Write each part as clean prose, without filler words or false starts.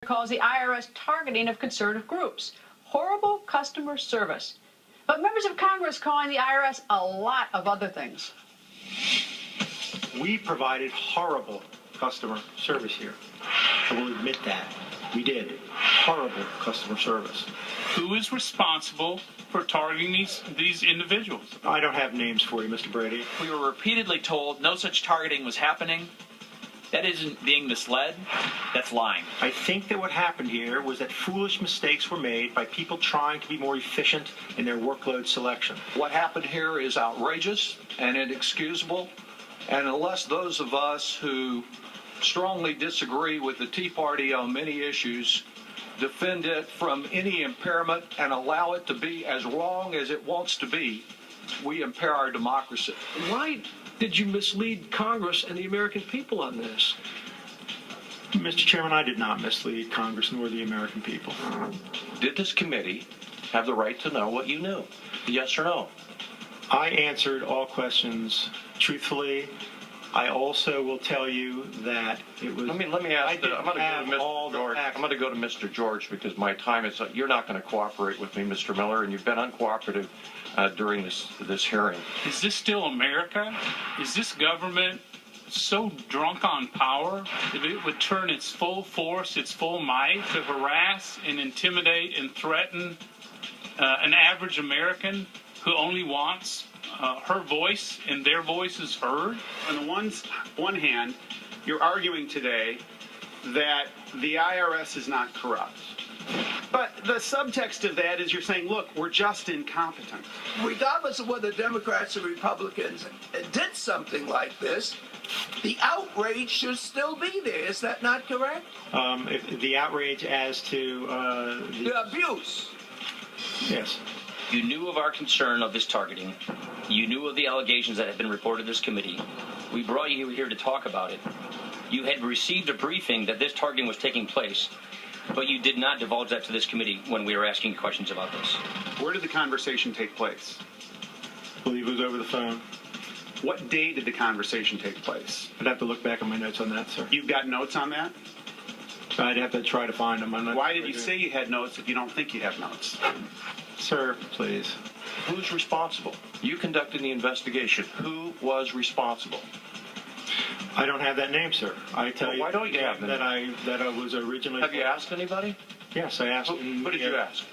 calls the IRS targeting of conservative groups. Horrible customer service. But members of Congress calling the IRS a lot of other things. We provided horrible customer service here. I will admit that. We did. Horrible customer service. Who is responsible for targeting these individuals? I don't have names for you, Mr. Brady. We were repeatedly told no such targeting was happening. That isn't being misled. That's lying. I think that what happened here was that foolish mistakes were made by people trying to be more efficient in their workload selection. What happened here is outrageous and inexcusable. And unless those of us who strongly disagree with the Tea Party on many issues defend it from any impairment and allow it to be as wrong as it wants to be, we impair our democracy. Why did you mislead Congress and the American people on this? Mr. Chairman, I did not mislead Congress nor the American people. Did this committee have the right to know what you knew? Yes or no? I answered all questions truthfully. I also will tell you that it was. Let me ask. I'm going to go to Mr. George because my time is. You're not going to cooperate with me, Mr. Miller, and you've been uncooperative during this hearing. Is this still America? Is this government so drunk on power that it would turn its full force, its full might to harass and intimidate and threaten an average American who only wants her voice and their voice is heard? On the one hand, you're arguing today that the IRS is not corrupt. But the subtext of that is you're saying, look, we're just incompetent. Regardless of whether Democrats or Republicans did something like this, the outrage should still be there. Is that not correct? If the outrage as to the abuse. Yes. You knew of our concern of this targeting. You knew of the allegations that had been reported to this committee. We brought you here to talk about it. You had received a briefing that this targeting was taking place, but you did not divulge that to this committee when we were asking questions about this. Where did the conversation take place? I believe it was over the phone. What day did the conversation take place? I'd have to look back at my notes on that, sir. You've got notes on that? I'd have to try to find them. Why did you say you had notes if you don't think you have notes? Sir, please. Who's responsible? You conducted the investigation. Who was responsible? I don't have that name, sir. I tell you. Why don't you have that? That I was originally. Have you asked anybody? Yes, I asked. Who did you ask?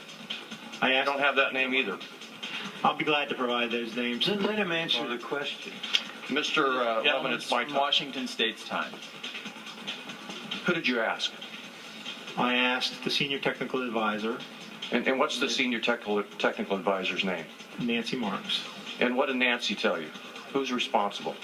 I asked. I don't have that name either. I'll be glad to provide those names. Then let him answer the question. Mr. Levin, it's my time. Washington State's time. Who did you ask? I asked the senior technical advisor. And what's the senior technical advisor's name? Nancy Marks. And what did Nancy tell you? Who's responsible?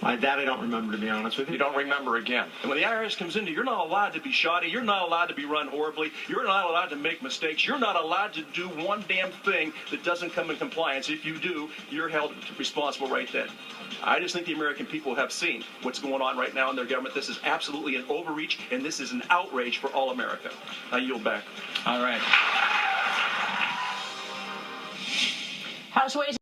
That I don't remember, to be honest with you. You don't remember again. And when the IRS comes in, you're not allowed to be shoddy. You're not allowed to be run horribly. You're not allowed to make mistakes. You're not allowed to do one damn thing that doesn't come in compliance. If you do, you're held responsible right then. I just think the American people have seen what's going on right now in their government. This is absolutely an overreach, and this is an outrage for all America. I yield back. All right. House Ways